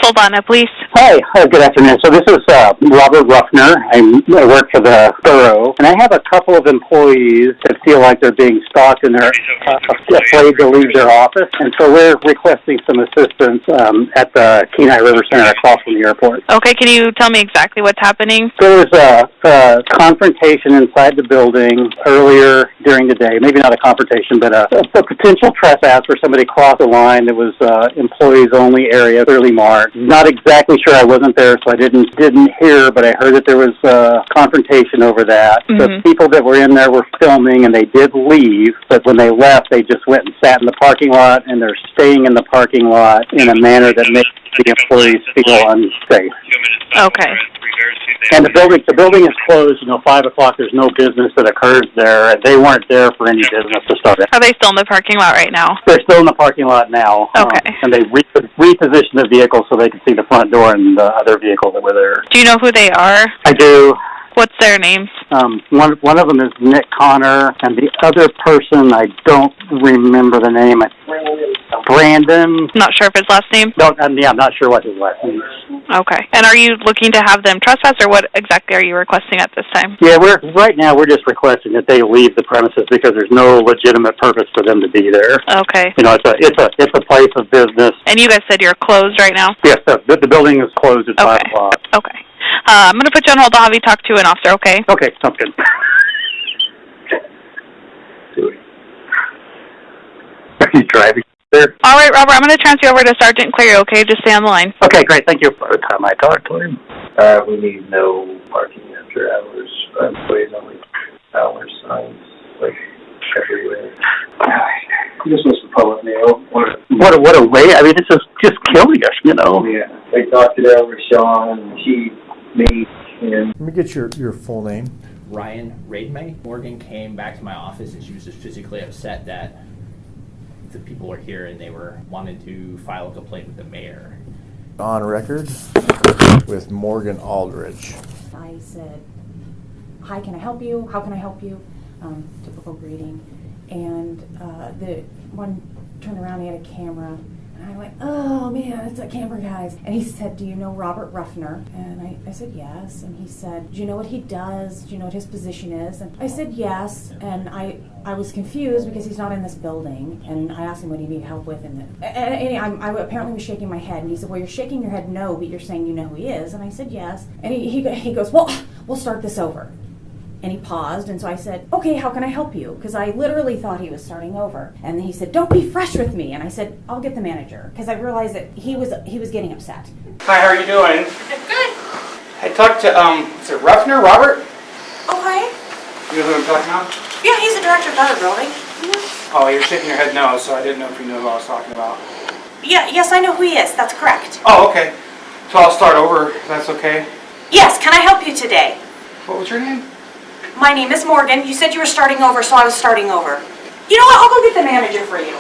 Hold on, please. Hi, good afternoon. So this is Robert Ruffner. I work for the borough, and I have a couple of employees that feel like they're being stalked and they're afraid to leave their office. And so we're requesting some assistance at the KenaiRiverCenter across from the airport. Okay, can you tell me exactly what's happening? There was a confrontation inside the building earlier during the day. Maybe not a confrontation, but a potential trespass where somebody crossed the line. It was employees-only area, clearly marked. Not exactly sure. I wasn't there, so I didn't hear, but I heard that there was a confrontation over that. Mm-hmm. The people that were in there were filming, and they did leave, but when they left, they just went and sat in the parking lot, and they're staying in the parking lot in a manner that makes the employees feel unsafe. Okay. And the building is closed, 5 o'clock, there's no business that occurs there. They weren't there for any business to start. Are they still in the parking lot right now? They're still in the parking lot now. Okay. And they repositioned the vehicle so they could see the front door and the other vehicle that were there. Do you know who they are? I do. What's their names? One of them is Nick Connor, and the other person, I don't remember the name. Brandon. Not sure if his last name? No, I'm not sure what his last name is. Okay. And are you looking to have them trespass, or what exactly are you requesting at this time? Yeah, right now we're just requesting that they leave the premises because there's no legitimate purpose for them to be there. Okay. It's a place of business. And you guys said you're closed right now? Yes, the building is closed at 5 o'clock. Okay. I'm going to put you on hold. I'll have you talk to an officer, okay? Okay, sounds good. Are you driving there? All right, Robert, I'm going to transfer you over to Sergeant Clary, okay? Just stay on the line. Okay, great. Thank you. By the time I talk to him. We need no parking after hours, employees only hours signs, like everywhere. This was the public mail. What a way. I mean, this is just killing us, Yeah. They talked it over, Sean, and me, and... Let me get your full name. Ryan Raidmay. Morgan came back to my office and she was just physically upset that the people were here and they were wanting to file a complaint with the mayor. On record with Morgan Aldridge. I said, "Hi, can I help you? How can I help you?" Typical greeting. And the one turned around, he had a camera. And I went, "Oh man, it's that camera guy's." And he said, "Do you know Robert Ruffner?" And I said, "Yes." And he said, "Do you know what he does? Do you know what his position is?" And I said, "Yes." And I was confused because he's not in this building. And I asked him what he needed help with. And I apparently was shaking my head. And he said, "Well, you're shaking your head no, but you're saying you know who he is." And I said, "Yes." And he goes, "Well, we'll start this over." And he paused, and so I said, "Okay, how can I help you?" Because I literally thought he was starting over. And then he said, "Don't be fresh with me." And I said, "I'll get the manager," because I realized that he was getting upset. Hi, how are you doing? Good. I talked to, is it Ruffner, Robert? Okay. You know who I'm talking about? Yeah, he's the director of the building. Oh, you're shaking your head no, so I didn't know if you knew who I was talking about. Yeah, yes, I know who he is. That's correct. Oh, okay. So I'll start over, if that's okay. Yes, can I help you today? What was your name? My name is Morgan. You said you were starting over, so I was starting over. You know what? I'll go get the manager for you.